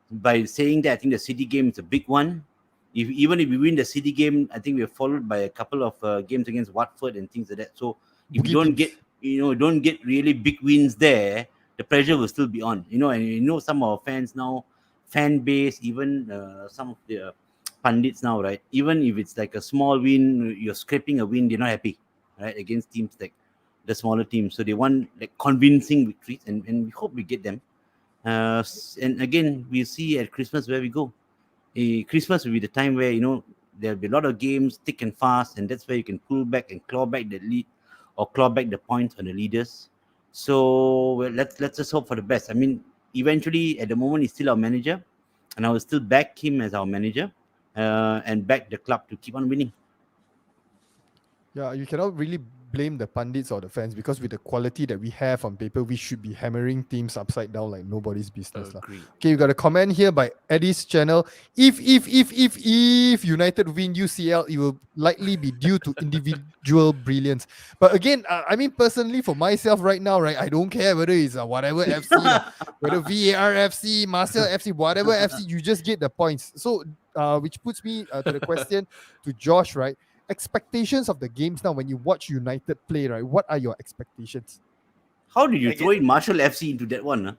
by saying that, I think the City game is a big one. Even if we win the City game, I think we're followed by a couple of games against Watford and things like that. So if we don't get really big wins there, the pressure will still be on. And some of our fans now, fan base, even some of the pundits now, right? Even if it's like a small win, you're scraping a win, they're not happy, right? Against teams like the smaller teams. So they want like convincing victories, and we hope we get them. And again, we'll see at Christmas where we go. Christmas will be the time where there'll be a lot of games thick and fast, and that's where you can pull back and claw back the lead or claw back the points on the leaders. So let's just hope for the best. I mean, eventually, at the moment, he's still our manager, and I will still back him as our manager, and back the club to keep on winning. Yeah, you cannot really blame the pundits or the fans, because with the quality that we have on paper, we should be hammering teams upside down like nobody's business. Agreed. Okay, you got a comment here by Eddie's channel. If United win UCL, it will likely be due to individual brilliance. But again, I mean, personally, for myself right now, right, I don't care whether it's whatever FC, whether VAR FC, Marcel FC, whatever FC, you just get the points. So, which puts me to the question to Josh, right? Expectations of the games now when you watch United play, right? What are your expectations? How did you throw in Marshall FC into that one?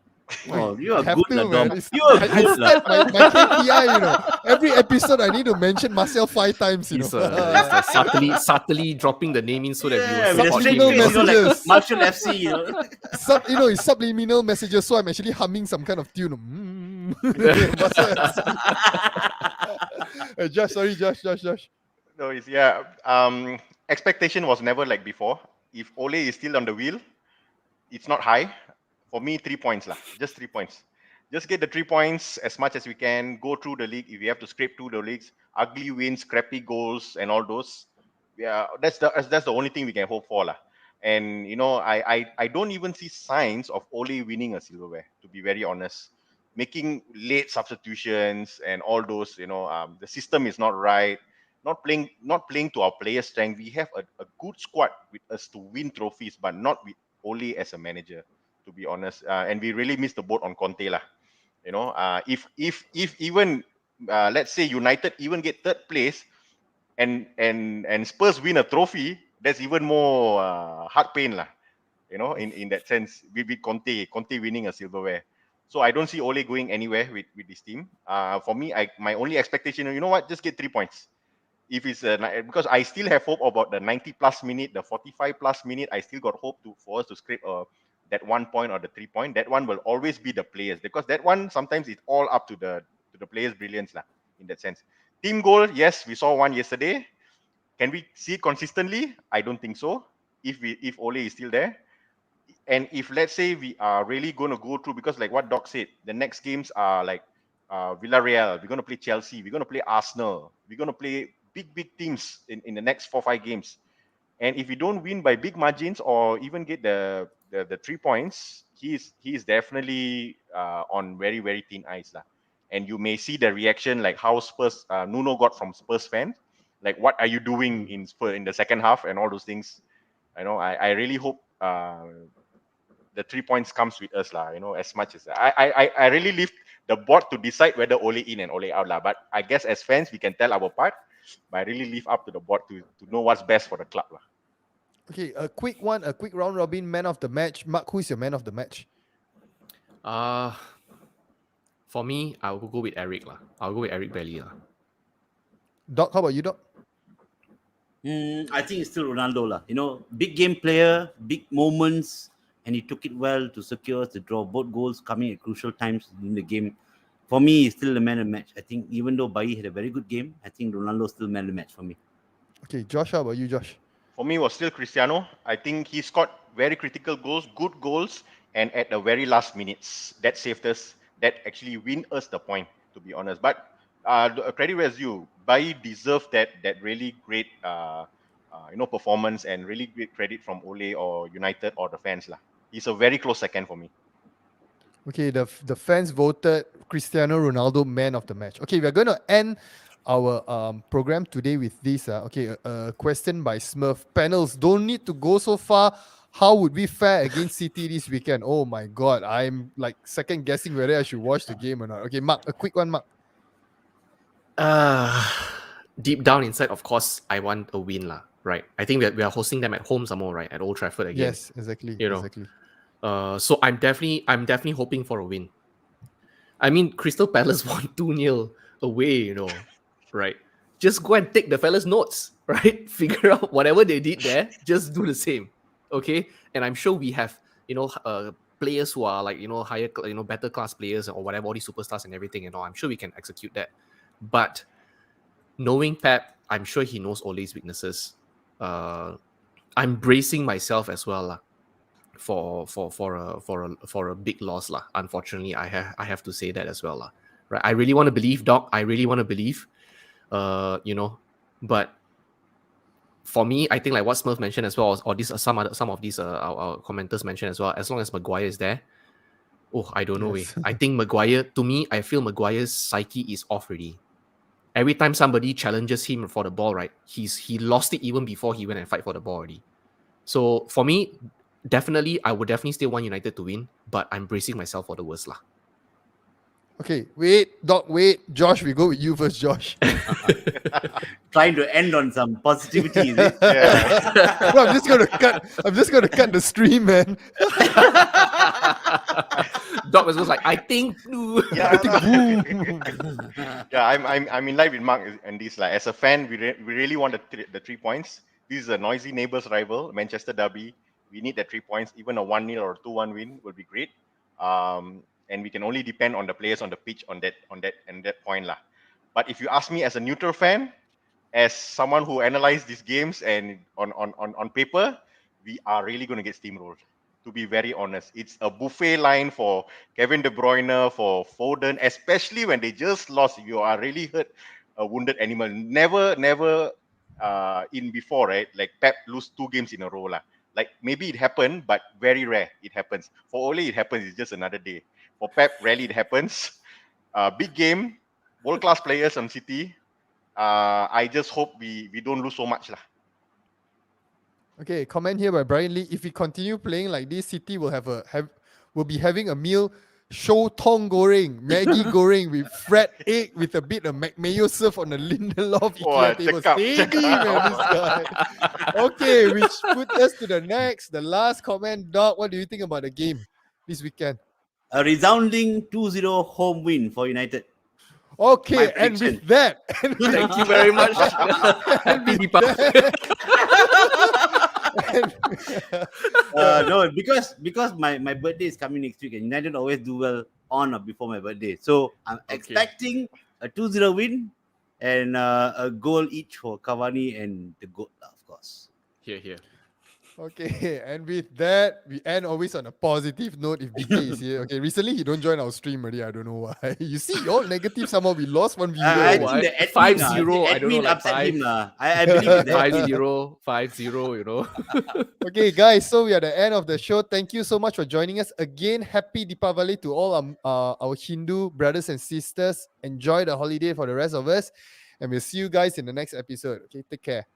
Oh, you are Have good, to, Dom. man. You are I good, set my KPI, Every episode I need to mention Marcel 5 times, He's subtly dropping the name in so that Yeah, we with will a support straight Subliminal face, him. like messages. Marshall FC. It's subliminal messages, so I'm actually humming some kind of tune. Marcel FC. Josh. No, expectation was never like before. If Ole is still on the wheel, it's not high. For me, 3 points lah. Just 3 points. Just get the 3 points as much as we can. Go through the league. If we have to scrape through the leagues, ugly wins, crappy goals, and all those. Yeah, that's the only thing we can hope for lah. And I don't even see signs of Ole winning a silverware. To be very honest, making late substitutions and all those. The system is not right. Not playing to our player strength. We have a good squad with us to win trophies, but not with Ole as a manager, to be honest. And we really missed the boat on Conte lah. If even let's say United even get 3rd place and Spurs win a trophy, that's even more heart pain lah. In that sense, with Conte winning a silverware. So I don't see Ole going anywhere with this team. For me, my only expectation, just get 3 points. If it's because I still have hope about the 90 plus minute, the 45 plus minute. I still got hope for us to scrape that 1 point or the 3 point. That one will always be the players, because that one sometimes it's all up to the players' brilliance lah. In that sense, team goal, yes, we saw one yesterday. Can we see it consistently? I don't think so. If Ole is still there, and if let's say we are really going to go through, because like what Doc said, the next games are like Villarreal. We're going to play Chelsea. We're going to play Arsenal. We're going to play big teams in the next 4-5 games. And if we don't win by big margins or even get the 3 points, he is definitely on very very thin ice lah. And you may see the reaction like how Spurs Nuno got from Spurs fans, like what are you doing in Spurs in the second half and all those things. I really hope the 3 points comes with us lah. As much as I really leave the board to decide whether Ole in and Ole out lah. But I guess as fans we can tell our part, but I really leave up to the board to know what's best for the club lah. Okay, a quick round robin man of the match. Mark, who is your man of the match? For me, I will go with Eric lah. I'll go with Eric Bailly lah. Doc, how about you, Doc? I think it's still Ronaldo lah. Big game player, big moments, and he took it well to secure the draw. Both goals coming at crucial times in the game. For me, he's still the man of the match. I think even though Bailly had a very good game, I think Ronaldo still man of the match for me. Okay, Josh, how about you, Josh? For me, was still Cristiano. I think he scored very critical goals, good goals, and at the very last minutes, that saved us. That actually win us the point, to be honest. But credit where it's due. Bailly deserved that really great performance and really great credit from Ole or United or the fans lah. He's a very close second for me. Okay, the fans voted Cristiano Ronaldo man of the match. Okay, we're going to end our program today with this. Okay, a question by Smurf. Panels, don't need to go so far. How would we fare against City this weekend? Oh my God, I'm like second guessing whether I should watch the game or not. Okay, Mark, a quick one, Mark. Deep down inside, of course, I want a win lah. Right? I think we are hosting them at home some more, right? At Old Trafford again. Yes, exactly. Exactly. So I'm definitely hoping for a win. I mean, Crystal Palace won 2-0 away, right? Just go and take the fellas' notes, right? Figure out whatever they did there, just do the same, okay? And I'm sure we have, players who are like, higher, better class players or whatever, all these superstars and everything, I'm sure we can execute that. But knowing Pep, I'm sure he knows Ole's weaknesses. I'm bracing myself as well, lah. For a big loss lah. Unfortunately, I have to say that as well lah. Right? I really want to believe, Doc. I really want to believe. But for me, I think like what Smurf mentioned as well, or some of these our commenters mentioned as well. As long as Maguire is there, I don't know. Yes. I think Maguire. To me, I feel Maguire's psyche is off already. Every time somebody challenges him for the ball, right, he lost it even before he went and fight for the ball already. So for me, I would definitely still want United to win, but I'm bracing myself for the worst lah. Okay, wait, Doc, wait. Josh, we go with you first, Josh. Trying to end on some positivity, is it? Yeah. No, I'm just gonna cut the stream, man. Doc was just like, I think. Yeah, yeah. I'm in line with Mark and this. Like as a fan, we really want the 3 points. This is a noisy neighbours rival, Manchester derby. We need the 3 points. Even a 1-0 or 2-1 win would be great. And we can only depend on the players on the pitch on that point lah. But if you ask me as a neutral fan, as someone who analysed these games and on paper, we are really going to get steamrolled. To be very honest, it's a buffet line for Kevin De Bruyne, for Foden, especially when they just lost. You are really hurt, a wounded animal. Never in before, right? Like Pep lose 2 games in a row lah. Like maybe it happened, but very rare it happens. For Ole, it happens. It's just another day. For Pep, rarely it happens. Big game, world-class players on City. I just hope we don't lose so much lah. Okay, comment here by Brian Lee. If we continue playing like this, City will will be having a meal. Shotong goreng, Maggie goreng with fried egg with a bit of mayo served on the Lindelof IKEA table. Steady, man, this guy. Okay, which put us to the last comment. Doc, what do you think about the game this weekend? A resounding 2-0 home win for United. Okay, and with that, Thank you very much. Happy Deepak. No, because my birthday is coming next week and United always do well on or before my birthday. So I'm expecting a 2-0 win and a goal each for Cavani and the goal, of course. Here. Okay, and with that, we end always on a positive note if BK is here. Okay, recently he don't join our stream already. I don't know why. You see, all negative. Somehow we lost one viewer. I know think why? the admin, 5-0, I don't know, like upset 5. him lah. I believe in that. 5-0, 5-0, you know. Okay, guys, so we are at the end of the show. Thank you so much for joining us again. Happy Deepavali to all our Hindu brothers and sisters. Enjoy the holiday for the rest of us, and we'll see you guys in the next episode. Okay, take care.